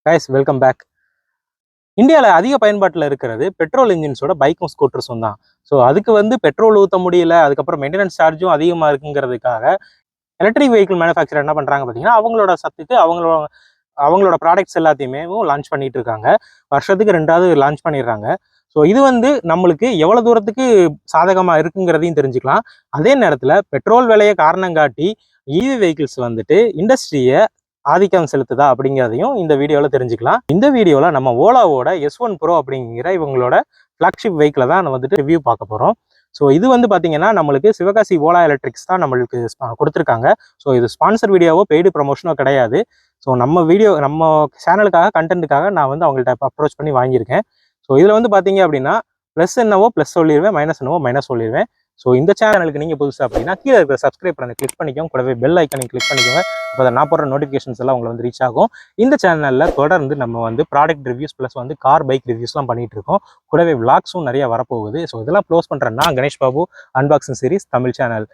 Guys welcome back. இந்தியாவில் அதிக பயன்பாட்டில் இருக்கிறது பெட்ரோல் இன்ஜின்ஸோட பைக்கும் ஸ்கூட்டர்ஸும் தான். ஸோ அதுக்கு பெட்ரோல் ஊற்ற முடியல, அதுக்கப்புறம் மெயின்டெனன்ஸ் சார்ஜும் அதிகமாக இருக்குங்கிறதுக்காக எலக்ட்ரிக் வெஹிக்கிள் மேனுஃபேக்சர் என்ன பண்ணுறாங்க பார்த்தீங்கன்னா, அவங்களோட சத்துக்கு அவங்களோட ப்ராடக்ட்ஸ் எல்லாத்தையுமே லான்ச் பண்ணிட்டு இருக்காங்க. வருஷத்துக்கு 2வது லான்ச் பண்ணிடுறாங்க. ஸோ இது நம்மளுக்கு எவ்வளோ தூரத்துக்கு சாதகமாக இருக்குங்கிறதையும் தெரிஞ்சுக்கலாம். அதே நேரத்தில் பெட்ரோல் விலையை காரணம் காட்டி இவி வெஹிக்கிள்ஸ் இண்டஸ்ட்ரியை ஆதிக்கம் செலுத்துதா அப்படிங்கிறதையும் இந்த வீடியோவில் தெரிஞ்சுக்கலாம். இந்த வீடியோவில் நம்ம ஓலாவோட S1 Pro அப்படிங்கிற இவங்களோட ஃப்ளாக்ஷிப் வெஹிக்கிளை தான் ரிவ்யூ பார்க்க போகிறோம். ஸோ இது பார்த்தீங்கன்னா நம்மளுக்கு சிவகாசி ஓலா எலக்ட்ரிக்ஸ் தான் நம்மளுக்கு கொடுத்துருக்காங்க. ஸோ இது ஸ்பான்சர் வீடியோவோ பெய்டு ப்ரமோஷனோ கிடையாது. ஸோ நம்ம சேனலுக்காக கண்டென்ட்டுக்காக நான் அவங்கள்ட்ட அப்ரோச் பண்ணி வாங்கியிருக்கேன். ஸோ இதில் பார்த்தீங்க அப்படின்னா ப்ளஸ் என்னவோ ப்ளஸ் சொல்லிடுவேன், மைனஸ் என்னவோ மைனஸ் சொல்லிடுவேன். ஸோ இந்த சேனலுக்கு நீங்கள் புதுசு அப்படின்னா கீழே இருக்கிற சப்ஸ்கிரைப் பண்ணி கிளிக் பண்ணிக்கோங்க, கூடவே பெல் ஐக்கனை கிளிக் பண்ணிக்கோங்க. அப்போ அதை நான் போடுற நோட்டிஃபிகேஷன்ஸ் எல்லாம் உங்களுக்கு ரீச் ஆகும். இந்த சேனலில் தொடர்ந்து நம்ம product reviews plus car bike ரிவ்யூஸ்லாம் பண்ணிட்டு இருக்கோம். கூடவே விளாக்ஸும் நிறைய வரப்போகுது. ஸோ இதெல்லாம் க்ளோஸ் பண்ணுறேன்னா Ganesh Babu unboxing series Tamil channel.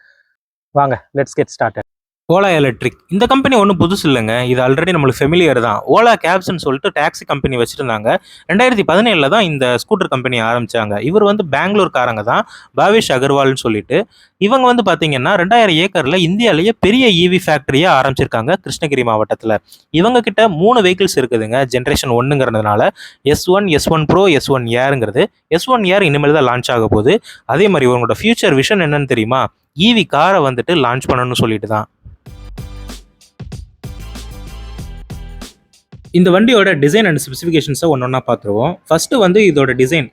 வாங்க let's get started. Ola electric இந்த கம்பெனி ஒன்றும் புதுசு இல்லைங்க. இது ஆல்ரெடி நம்மளுக்கு ஃபெமிலியர் தான். ஓலா கேப்ஸ்ன்னு சொல்லிட்டு டாக்ஸி கம்பெனி வச்சுருந்தாங்க. 2017 தான் இந்த ஸ்கூட்டர் கம்பெனி ஆரம்பித்தாங்க. இவர் பெங்களூர்காரங்க தான், பாவேஷ் அகர்வால்னு சொல்லிட்டு. இவங்க பார்த்தீங்கன்னா 2000 ஏக்கரில் இந்தியாவிலேயே பெரிய இவி ஃபேக்ட்ரியை ஆரம்பிச்சிருக்காங்க கிருஷ்ணகிரி மாவட்டத்தில். இவங்க கிட்ட 3 வெஹிக்கிள்ஸ் இருக்குதுங்க. ஜென்ரேஷன் 1ங்கிறதுனால S1 Pro, S1 Airங்கிறது. S1 Air இனிமேல் தான் லான்ச் ஆக போகுது. அதே மாதிரி இவங்களோட ஃபியூச்சர் விஷன் என்னன்னு தெரியுமா? இவி காரை லான்ச் பண்ணணும்னு சொல்லிட்டு தான். இந்த வண்டியோட டிசைன் அண்ட் ஸ்பெசிஃபிகேஷன்ஸை ஒன்றா பார்த்துருவோம். ஃபஸ்ட்டு இதோட டிசைன்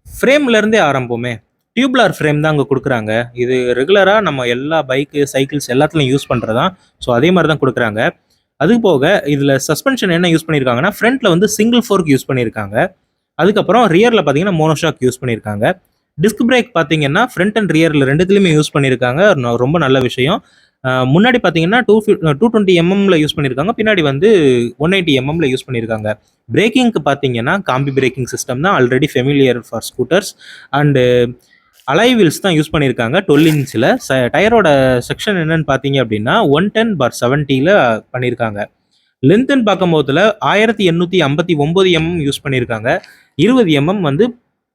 ஃப்ரேம்லேருந்தே ஆரம்பமே. டியூப்லார் ஃப்ரேம் தான் அங்கே கொடுக்குறாங்க. இது ரெகுலராக நம்ம எல்லா பைக்கு, சைக்கிள்ஸ் எல்லாத்துலையும் யூஸ் பண்ணுறது தான். ஸோ அதே மாதிரி தான் கொடுக்குறாங்க. அது போக இதில் சஸ்பென்ஷன் என்ன யூஸ் பண்ணியிருக்காங்கன்னா, ஃப்ரண்ட்டில் சிங்கிள் ஃபோர்க் யூஸ் பண்ணியிருக்காங்க. அதுக்கப்புறம் ரியரில் பார்த்தீங்கன்னா மோனோஷாக் யூஸ் பண்ணியிருக்காங்க. டிஸ்க் பிரேக் பார்த்தீங்கன்னா ஃப்ரண்ட் அண்ட் ரியரில் ரெண்டுத்துலையுமே யூஸ் பண்ணியிருக்காங்க. ரொம்ப நல்ல விஷயம். முன்னாடி பார்த்தீங்கன்னா 220 mm யூஸ் பண்ணியிருக்காங்க. பின்னாடி 180 mm யூஸ் பண்ணியிருக்காங்க. பிரேக்கிங்க்கு பார்த்தீங்கன்னா காம்பி பிரேக்கிங் சிஸ்டம் தான், already familiar for scooters. And alloy wheels தான் யூஸ் பண்ணியிருக்காங்க 12 இன்ச்சில். டயரோட செக்ஷன் என்னன்னு பார்த்தீங்க அப்படின்னா 110/70 பண்ணியிருக்காங்க. லென்த்துன்னு பார்க்கும்போதுல 1859 mm யூஸ் பண்ணியிருக்காங்க. 20 mm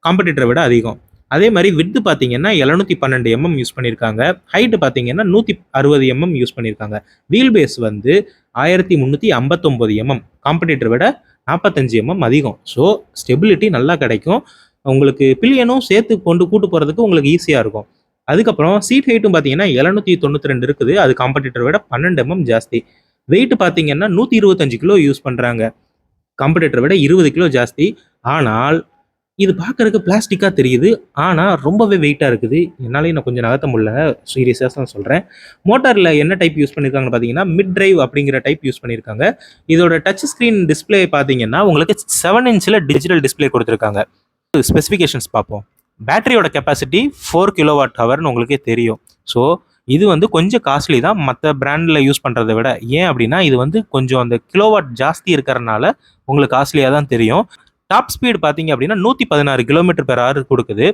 காம்படிட்டரை விட அதிகம். அதே மாதிரி விட்த் பார்த்தீங்கன்னா 712 mm யூஸ் பண்ணியிருக்காங்க. ஹைட்டு பார்த்தீங்கன்னா 160 mm யூஸ் பண்ணியிருக்காங்க. வீல் பேஸ் 1359 mm, காம்படிட்டரை விட 45 mm அதிகம். ஸோ ஸ்டெபிலிட்டி நல்லா கிடைக்கும். உங்களுக்கு பில்லியனும் சேர்த்து கூட்டு போகிறதுக்கு உங்களுக்கு ஈஸியாக இருக்கும். அதுக்கப்புறம் சீட் ஹைட்டும் பார்த்தீங்கன்னா 792 இருக்குது. அது காம்படிட்டரை விட 12 mm ஜாஸ்தி. வெயிட் பார்த்தீங்கன்னா 125 கிலோ யூஸ் பண்ணுறாங்க. காம்படிட்டரை விட 20 கிலோ ஜாஸ்தி. ஆனால் இது பார்க்கறதுக்கு பிளாஸ்டிக்காக தெரியுது, ஆனால் ரொம்பவே வெயிட்டாக இருக்குது. என்னாலையும் நான் கொஞ்சம் நகர்த்த முடியல, சீரியஸாக தான் சொல்கிறேன். மோட்டாரில் என்ன டைப் யூஸ் பண்ணியிருக்காங்கன்னு பார்த்தீங்கன்னா மிட் டிரைவ் அப்படிங்கிற டைப் யூஸ் பண்ணியிருக்காங்க. இதோட டச் ஸ்க்ரீன் டிஸ்பிளே பார்த்தீங்கன்னா உங்களுக்கு 7 இன்ச்சில் டிஜிட்டல் டிஸ்பிளே கொடுத்துருக்காங்க. ஸ்பெசிஃபிகேஷன்ஸ் பார்ப்போம். பேட்டரியோட கெப்பாசிட்டி 4 kWh உங்களுக்கே தெரியும். ஸோ இது கொஞ்சம் காஸ்ட்லி தான் மற்ற பிராண்டில் யூஸ் பண்ணுறதை விட. ஏன் அப்படின்னா இது கொஞ்சம் அந்த கிலோவாட் ஜாஸ்தி இருக்கிறனால உங்களுக்கு காஸ்ட்லியாக தான் தெரியும். டாப் ஸ்பீடு பார்த்தீங்க அப்படின்னா 116 km/h கொடுக்குது.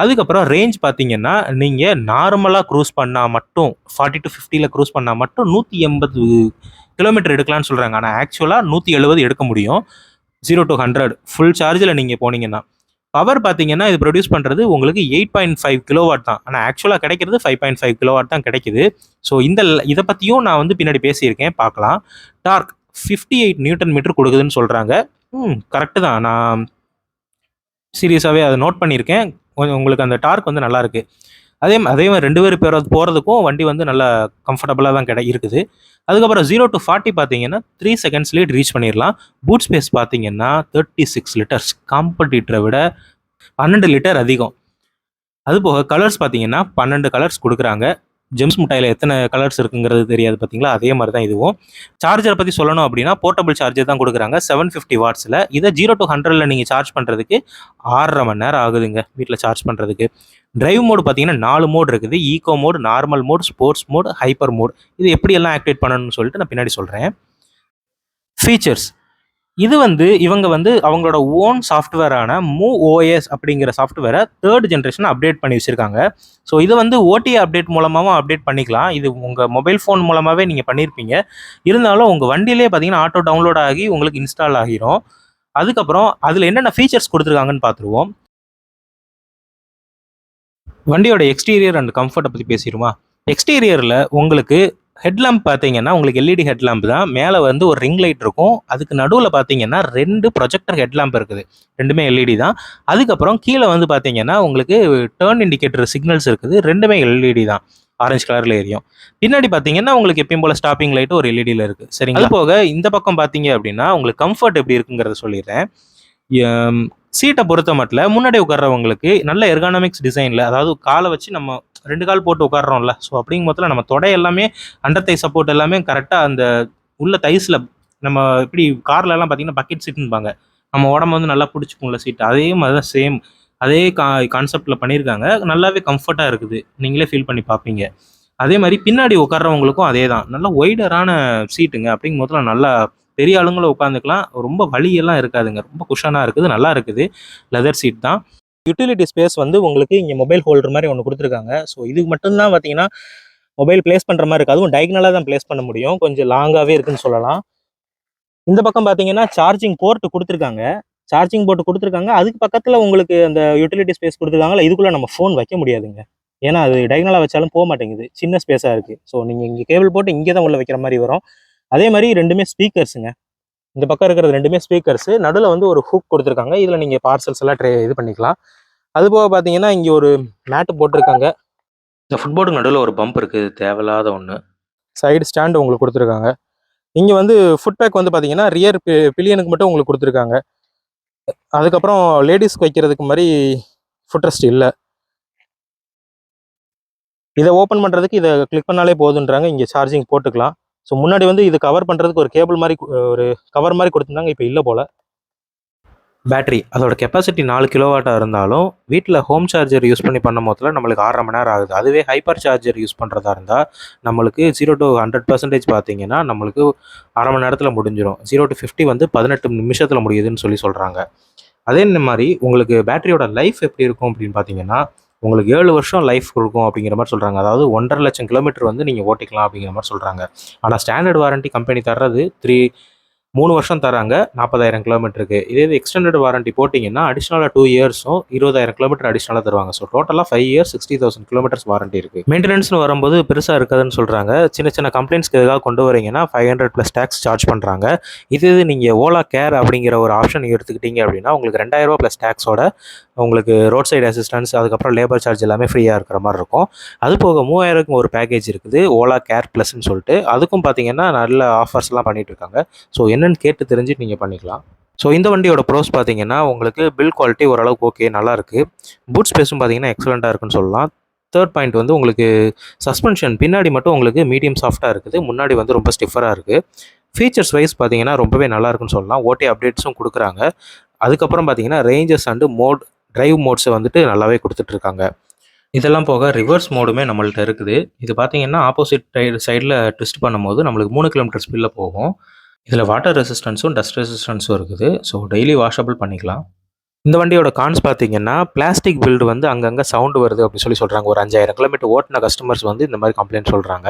அதுக்கப்புறம் ரேஞ்ச் பார்த்தீங்கன்னா நீங்கள் நார்மலாக க்ரூஸ் பண்ணால் மட்டும் 40 to 50 க்ரூஸ் பண்ணால் மட்டும் 180 km எடுக்கலாம்னு சொல்கிறாங்க. ஆனால் ஆக்சுவலாக 170 எடுக்க முடியும் 0 to 100 ஃபுல் சார்ஜில் நீங்கள் போனீங்கன்னா. பவர் பார்த்தீங்கன்னா இது ப்ரொடியூஸ் பண்ணுறது உங்களுக்கு 8.5 kW தான். ஆனால் ஆக்சுவலாக கிடைக்கிறது 5.5 kW தான் கிடைக்குது. ஸோ இதை பற்றியும் நான் பின்னாடி பேசியிருக்கேன், பார்க்கலாம். டார்க் 58 Nm கொடுக்குதுன்னு சொல்கிறாங்க. கரெக்டு தான். நான் சீரியஸாகவே அதை நோட் பண்ணியிருக்கேன். உங்களுக்கு அந்த டார்க் நல்லா இருக்குது. அதே மாதிரி 2 பேர் போகிறதுக்கும் வண்டி நல்லா கம்ஃபர்டபுளாக தான் இருக்குது. அதுக்கப்புறம் 0 to 40 பார்த்தீங்கன்னா 3 செகண்ட்ஸ்லேயே ரீச் பண்ணிடலாம். பூட் ஸ்பேஸ் பார்த்தீங்கன்னா 36 லிட்டர்ஸ், காம்படிட்டரை விட 12 லிட்டர் அதிகம். அதுபோக கலர்ஸ் பார்த்தீங்கன்னா 12 கலர்ஸ் கொடுக்குறாங்க. ஜெம்ஸ் முட்டாயில் எத்தனை கலர்ஸ் இருக்குங்கிறது தெரியாது பார்த்தீங்களா, அதே மாதிரி தான் இதுவும். சார்ஜரை பற்றி சொல்லணும் அப்படின்னா போர்ட்டபிள் சார்ஜர் தான் கொடுக்குறாங்க 750 வாட்ஸில். இதை 0 to 100 நீங்கள் சார்ஜ் பண்ணுறதுக்கு 6.5 மணி நேரம் ஆகுதுங்க வீட்டில் சார்ஜ் பண்ணுறதுக்கு. டிரைவ் மோடு பார்த்தீங்கன்னா 4 மோடு இருக்குது. Eco mode, normal mode, sports mode, hyper mode. இது எப்படியெல்லாம் ஆக்டிவேட் பண்ணணும்னு சொல்லிட்டு நான் பின்னாடி சொல்கிறேன். ஃபீச்சர்ஸ் இது வந்து இவங்க வந்து அவங்களோட ஓன் சாஃப்ட்வேரான MoveOS அப்படிங்கிற சாஃப்ட்வேரை 3rd ஜென்ரேஷன் அப்டேட் பண்ணி வச்சிருக்காங்க. ஸோ இதை வந்து ஓடிஏ அப்டேட் மூலமாகவும் அப்டேட் பண்ணிக்கலாம். இது உங்கள் மொபைல் ஃபோன் மூலமாகவே நீங்கள் பண்ணியிருப்பீங்க. இருந்தாலும் உங்கள் வண்டியிலே பார்த்தீங்கன்னா ஆட்டோ டவுன்லோட் ஆகி உங்களுக்கு இன்ஸ்டால் ஆகிரும். அதுக்கப்புறம் அதில் என்னென்ன ஃபீச்சர்ஸ் கொடுத்துருக்காங்கன்னு பார்த்துருவோம். வண்டியோட எக்ஸ்டீரியர் அண்ட் கம்ஃபர்ட்டை பற்றி பேசிடுமா? எக்ஸ்டீரியரில் உங்களுக்கு ஹெட்லாம்ப் பார்த்தீங்கன்னா உங்களுக்கு எல்இடி ஹெட்லாம்ப் தான். மேலே வந்து ஒரு ரிங் லைட் இருக்கும். அதுக்கு நடுவில் பார்த்தீங்கன்னா 2 ப்ரொஜெக்டர் ஹெட்லாம்ப் இருக்குது. 2மே எல்இடி தான். அதுக்கப்புறம் கீழே வந்து பார்த்தீங்கன்னா உங்களுக்கு டர்ன் இண்டிகேட்டர் சிக்னல்ஸ் இருக்குது. 2மே எல்இடி தான். ஆரஞ்சு கலரில் எரியும். பின்னாடி பார்த்தீங்கன்னா உங்களுக்கு எப்பயும் போல் ஸ்டாப்பிங் லைட்டு ஒரு எல்இடியில் இருக்குது. சரிங்களா? அது போக இந்த பக்கம் பார்த்தீங்க அப்படின்னா உங்களுக்கு கம்ஃபர்ட் எப்படி இருக்குங்கிறத சொல்லிடுறேன். சீட்டை பொறுத்த மட்டும் முன்னாடி உட்கார்றவங்களுக்கு நல்ல எர்கானமிக்ஸ் டிசைனில், அதாவது காலை வச்சு நம்ம 2 கால் போட்டு உட்காடுறோம்ல, ஸோ அப்படிங்கும் போதில் நம்ம தொடை எல்லாமே அண்டர் தை சப்போர்ட் எல்லாமே கரெக்டாக அந்த உள்ள தைஸில் நம்ம இப்படி கார்லலாம் பார்த்தீங்கன்னா பக்கெட் சீட்டுன்பாங்க, நம்ம உடம்பு வந்து நல்லா பிடிச்சிக்கும்ல சீட்டு, அதே மாதிரி தான் சேம் அதே கான்செப்டில் பண்ணியிருக்காங்க. நல்லாவே கம்ஃபர்ட்டாக இருக்குது, நீங்களே ஃபீல் பண்ணி பார்ப்பீங்க. அதே மாதிரி பின்னாடி உட்கார்றவங்களுக்கும் அதே தான், நல்லா ஒய்டரான சீட்டுங்க. அப்படிங்கும் போதில் நல்லா பெரிய ஆளுங்களும் உட்காந்துக்கலாம், ரொம்ப வலியெல்லாம் இருக்காதுங்க, ரொம்ப குஷனாக இருக்குது, நல்லா இருக்குது. லெதர் சீட் தான். யூட்டிலிட்டி ஸ்பேஸ் வந்து உங்களுக்கு இங்கே மொபைல் ஹோல்டர் மாதிரி ஒன்று கொடுத்துருக்காங்க. ஸோ இதுக்கு மட்டும்தான் பார்த்தீங்கன்னா மொபைல் பிளேஸ் பண்ணுற மாதிரி இருக்குது. அதுவும் டைகனலாக தான் பிளேஸ் பண்ண முடியும், கொஞ்சம் லாங்காகவே இருக்குன்னு சொல்லலாம். இந்த பக்கம் பார்த்தீங்கன்னா சார்ஜிங் போர்ட் கொடுத்துருக்காங்க. சார்ஜிங் போர்ட் கொடுத்துருக்காங்க. அதுக்கு பக்கத்தில் உங்களுக்கு அந்த யூட்டிலிட்டி ஸ்பேஸ் கொடுத்துருக்காங்களா, இதுக்குள்ளே நம்ம ஃபோன் வைக்க முடியாதுங்க. ஏன்னா அது டைகனலாக வச்சாலும் போக மாட்டேங்குது, சின்ன ஸ்பேஸாக இருக்குது. ஸோ நீங்கள் இங்கே கேபிள் போட்டு இங்கே தான் உள்ள வைக்கிற மாதிரி வரும். அதே மாதிரி 2மே ஸ்பீக்கர்ஸுங்க. இந்த பக்கம் இருக்கிறது 2மே ஸ்பீக்கர்ஸு. நடுவில் வந்து ஒரு ஹூக் கொடுத்துருக்காங்க. இதில் நீங்கள் பார்சல்ஸ் எல்லாம் இது பண்ணிக்கலாம். அது போக பார்த்தீங்கன்னா இங்கே ஒரு மேட்டு போட்டிருக்காங்க. இந்த ஃபுட்போர்டுக்கு நடுவில் ஒரு பம்ப் இருக்குது, தேவையில்லாத ஒன்று. சைடு ஸ்டாண்டு உங்களுக்கு கொடுத்துருக்காங்க. இங்கே வந்து ஃபுட் பேக் வந்து பார்த்தீங்கன்னா ரியர் பில்லியனுக்கு மட்டும் உங்களுக்கு கொடுத்துருக்காங்க. அதுக்கப்புறம் லேடிஸ்க்கு வைக்கிறதுக்கு மாதிரி ஃபுட் ரெஸ்ட் இல்லை. இதை ஓப்பன் பண்ணுறதுக்கு இதை கிளிக் பண்ணாலே போதுன்றாங்க. இங்கே சார்ஜிங் போட்டுக்கலாம். ஸோ முன்னாடி வந்து இது கவர் பண்ணுறதுக்கு ஒரு கேபிள் மாதிரி ஒரு கவர் மாதிரி கொடுத்துருந்தாங்க, இப்போ இல்லை போல். பேட்டரி அதோட கெப்பாசிட்டி 4 கிலோவாட்டாக இருந்தாலும் வீட்டில் ஹோம் சார்ஜர் யூஸ் பண்ணி பண்ணும் போதில் நம்மளுக்கு 1/2 மணி நேரம் ஆகுது. அதுவே ஹைப்பர் சார்ஜர் யூஸ் பண்ணுறதா இருந்தால் நம்மளுக்கு 0 to 100% பார்த்தீங்கன்னா நம்மளுக்கு 1/2 மணி நேரத்தில் முடிஞ்சிடும். 0 to 50 வந்து 18 நிமிஷத்தில் முடியுதுன்னு சொல்கிறாங்க. அதே மாதிரி உங்களுக்கு பேட்டரியோட லைஃப் எப்படி இருக்கும் அப்படின்னு பார்த்தீங்கன்னா உங்களுக்கு 7 வருஷம் லைஃப் கொடுக்கும் அப்படிங்கிற மாதிரி சொல்கிறாங்க. அதாவது 1.5 லட்சம் கிலோமீட்டர் வந்து நீங்கள் ஓட்டிக்கலாம் அப்படிங்கிற மாதிரி சொல்கிறாங்க. ஆனால் ஸ்டாண்டர்ட் வாரண்டி கம்பெனி தர்றது 3 வருஷம் தராங்க 40,000 கிலோமீட்டருக்கு. இதே இது எக்ஸ்டெண்டட் வாரண்டி போட்டிங்கன்னா அடிஷ்னலாக 2 இயர்ஸும் 20,000 கிலோமீட்டர் அடிஷ்னலாக தருவாங்க. ஸோ டோட்டலாக 5 இயர்ஸ் 60,000 கிலோமீட்டர்ஸ் வாரண்டி இருக்குது. மெயின்டெனன்ஸ்னு வரும்போது பெருசாக இருக்காதுன்னு சொல்கிறாங்க. சின்ன சின்ன கம்ப்ளைண்ட்ஸ்க்கு எதாவது கொண்டு வரீங்கன்னா 500+ டேக்ஸ் சார்ஜ் பண்ணுறாங்க. இது நீங்கள் ஓலா கேர் அப்படிங்கிற ஒரு ஆப்ஷன் எடுத்துக்கிட்டீங்க அப்படின்னா உங்களுக்கு 2,000 ரூபா ப்ளஸ் டேக்ஸோட உங்களுக்கு ரோட் சைடு அசிஸ்டன்ஸ், அதுக்கப்புறம் லேபர் சார்ஜ் எல்லாமே ஃப்ரீயாக இருக்கிற மாதிரி இருக்கும். அது போக 3000க்கு ஒரு பேக்கேஜ் இருக்குது, ஓலா கேர் ப்ளஸ்ன்னு சொல்லிட்டு. அதுக்கும் பார்த்தீங்கன்னா நல்ல ஆஃபர்ஸ்லாம் பண்ணிகிட்டு இருக்காங்க. ஸோ என்னென்னு கேட்டு தெரிஞ்சுட்டு நீங்கள் பண்ணிக்கலாம். ஸோ இந்த வண்டியோட ப்ரோஸ் பார்த்தீங்கன்னா உங்களுக்கு பில் குவாலிட்டி ஓரளவுக்கு ஓகே, நல்லாயிருக்கு. பூட் ஸ்பேஸும் பார்த்தீங்கன்னா எக்ஸலண்ட்டாக இருக்குன்னு சொல்லலாம். 3rd பாயிண்ட் வந்து உங்களுக்கு சஸ்பென்ஷன் பின்னாடி மட்டும் உங்களுக்கு மீடியம் சாஃப்ட்டாக இருக்குது, முன்னாடி வந்து ரொம்ப ஸ்டிஃபராக இருக்குது. ஃபீச்சர்ஸ் வைஸ் பார்த்தீங்கன்னா ரொம்பவே நல்லா இருக்குன்னு சொல்லலாம். ஓடி அப்டேட்ஸும் கொடுக்குறாங்க. அதுக்கப்புறம் பார்த்தீங்கன்னா ரேஞ்சஸ் அண்டு டிரைவ் மோட்ஸை வந்துட்டு நல்லாவே கொடுத்துட்ருக்காங்க. இதெல்லாம் போக ரிவர்ஸ் மோடுமே நம்மள்ட்ட இருக்குது. இது பார்த்தீங்கன்னா ஆப்போசிட் சைடில் ட்விஸ்ட் பண்ணும்போது நம்மளுக்கு 3 கிலோமீட்டர் ஸ்பீடில் போகும். இதில் வாட்டர் ரெசிஸ்டன்ஸும் டஸ்ட் ரெசிஸ்டன்ஸும் இருக்குது. ஸோ டெய்லி வாஷபிள் பண்ணிக்கலாம். இந்த வண்டியோட கான்ஸ் பார்த்தீங்கன்னா பிளாஸ்டிக் பில்டு வந்து அங்கங்கே சவுண்டு வருது அப்படின்னு சொல்கிறாங்க. ஒரு 5000 கிலோமீட்டர் ஓட்டின கஸ்டமர்ஸ் வந்து இந்த மாதிரி கம்ப்ளைண்ட் சொல்கிறாங்க.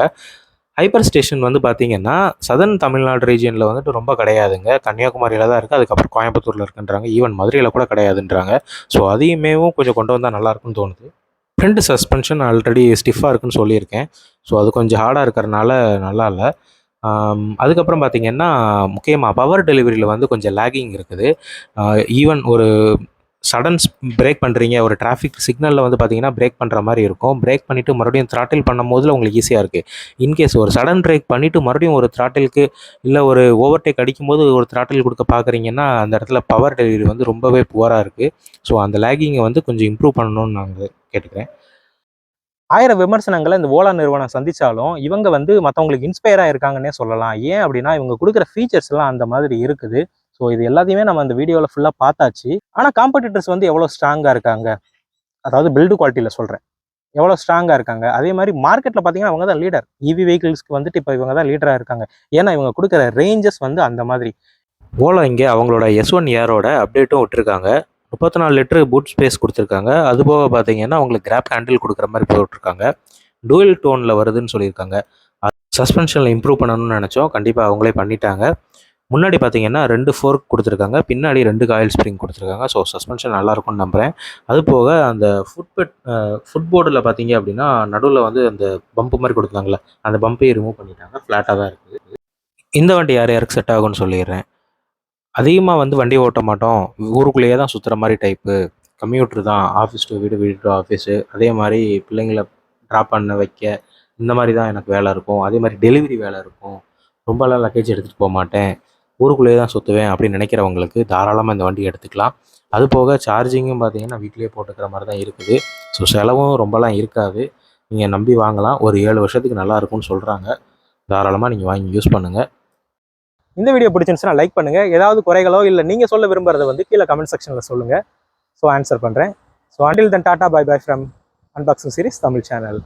ஹைப்பர் ஸ்டேஷன் வந்து பார்த்தீங்கன்னா சதர்ன் தமிழ்நாடு ரீஜியனில் வந்துட்டு ரொம்ப கிடையாதுங்க. கன்னியாகுமரியில் தான் இருக்குது, அதுக்கப்புறம் கோயம்புத்தூரில் இருக்குன்றாங்க, ஈவன் மதுரையில் கூட கிடையாதுன்றாங்க. ஸோ அதையுமேவும் கொஞ்சம் கொண்டு வந்தால் நல்லாயிருக்குன்னு தோணுது. ஃப்ரண்ட் சஸ்பென்ஷன் ஆல்ரெடி ஸ்டிஃபாக இருக்குன்னு சொல்லியிருக்கேன். ஸோ அது கொஞ்சம் ஹார்டாக இருக்கிறனால நல்லா இல்லை. அதுக்கப்புறம் பார்த்தீங்கன்னா முக்கியமாக பவர் டெலிவரியில் வந்து கொஞ்சம் லேகிங் இருக்குது. ஈவன் ஒரு சடன் பிரேக் பண்ணுறீங்க, ஒரு டிராஃபிக் சிக்னலில் வந்து பார்த்தீங்கன்னா பிரேக் பண்ணுற மாதிரி இருக்கும். பிரேக் பண்ணிவிட்டு மறுபடியும் த்ராட்டில் பண்ணும் போதில் உங்களுக்கு ஈஸியாக இருக்குது. இன்கேஸ் ஒரு சடன் பிரேக் பண்ணிவிட்டு மறுபடியும் ஒரு த்ராட்டிலுக்கு இல்லை ஒரு ஓவர்டேக் அடிக்கும்போது ஒரு த்ராட்டில் கொடுக்க பார்க்குறீங்கன்னா அந்த இடத்துல பவர் டெலிவரி வந்து ரொம்பவே புவராக இருக்குது. ஸோ அந்த லேகிங்கை வந்து கொஞ்சம் இம்ப்ரூவ் பண்ணணும்னு நான் கேட்டுக்கிறேன். 1000 விமர்சனங்களை இந்த ஓலா நிறுவனம் சந்தித்தாலும் இவங்க வந்து மற்றவங்களுக்கு இன்ஸ்பயராக இருக்காங்கன்னே சொல்லலாம். ஏன் அப்படின்னா இவங்க கொடுக்குற ஃபீச்சர்ஸ் எல்லாம் அந்த மாதிரி இருக்குது. ஸோ இது எல்லாத்தையுமே நம்ம இந்த வீடியோவில் ஃபுல்லாக பார்த்தாச்சு. ஆனால் காம்படிட்டர்ஸ் வந்து எவ்வளோ ஸ்ட்ராங்காக இருக்காங்க, அதாவது பில்டு குவாலிட்டியில் சொல்கிறேன், எவ்வளோ ஸ்ட்ராங்காக இருக்காங்க. அதே மாதிரி மார்க்கெட்டில் பார்த்தீங்கன்னா அவங்க தான் லீடர். இவி வெஹிக்கிள்ஸ்க்கு வந்துட்டு இப்போ இவங்க தான் லீடராக இருக்காங்க. ஏன்னா இவங்க கொடுக்குற ரேஞ்சஸ் வந்து அந்த மாதிரி. ஓலா இங்கே அவங்களோட S1 ஏரோட அப்டேட்டும் விட்டுருக்காங்க. 34 லிட்டரு பூட் ஸ்பேஸ் கொடுத்துருக்காங்க. அதுபோக பார்த்தீங்கன்னா உங்களுக்கு கிராப் ஹேண்டில் கொடுக்குற மாதிரி போட்டிருக்காங்க. டூயல் டோனில் வருதுன்னு சொல்லியிருக்காங்க. சஸ்பென்ஷனில் இம்ப்ரூவ் பண்ணணும்னு நினச்சோம், கண்டிப்பாக அவங்களே பண்ணிட்டாங்க. முன்னாடி பார்த்தீங்கன்னா 2 ஃபோர்க் கொடுத்துருக்காங்க, பின்னாடி 2 காயில் ஸ்ப்ரிங் கொடுத்துருக்காங்க. ஸோ சஸ்பென்ஷன் நல்லாயிருக்கும்னு நம்புகிறேன். அது போக அந்த ஃபுட் போர்டில் பார்த்தீங்க அப்படின்னா நடுவில் வந்து அந்த பம்பு மாதிரி கொடுத்தாங்களே, அந்த பம்பையும் ரிமூவ் பண்ணிட்டாங்க. ஃப்ளாட்டாக தான் இருக்குது. இந்த வண்டி யார் யாருக்கு செட் ஆகும்னு சொல்லிடுறேன். அதிகமாக வந்து வண்டி ஓட்ட மாட்டோம், ஊருக்குள்ளேயே தான் சுற்றுற மாதிரி டைப்பு, கம்ப்யூட்டர் தான், ஆஃபீஸ் டு வீடு, வீடு டு ஆஃபீஸு, அதே மாதிரி பிள்ளைங்கள ட்ராப் பண்ண வைக்க, இந்த மாதிரி தான் எனக்கு வேலை இருக்கும். அதே மாதிரி டெலிவரி வேலை இருக்கும், ரொம்பலாம் லக்கேஜ் எடுத்துகிட்டு போக மாட்டேன், ஊருக்குள்ளேயே தான் சுற்றுவேன் அப்படின்னு நினைக்கிறவங்களுக்கு தாராளமாக இந்த வண்டி எடுத்துக்கலாம். அது போக சார்ஜிங்கும் பார்த்தீங்கன்னா வீட்டிலேயே போட்டுக்கிற மாதிரி தான் இருக்குது. ஸோ செலவும் ரொம்பலாம் இருக்காது. நீங்கள் நம்பி வாங்கலாம். ஒரு 7 வருஷத்துக்கு நல்லா இருக்கும்னு சொல்கிறாங்க. தாராளமாக நீங்கள் வாங்கி யூஸ் பண்ணுங்கள். இந்த வீடியோ பிடிச்சிருந்துச்சுன்னா லைக் பண்ணுங்கள். ஏதாவது குறைகளோ இல்லை நீங்கள் சொல்ல விரும்புறதை வந்து கீழே கமெண்ட் செக்ஷனில் சொல்லுங்கள். ஸோ ஆன்சர் பண்ணுறேன். ஸோ until then, டாட்டா bye bye from unboxing series Tamil channel.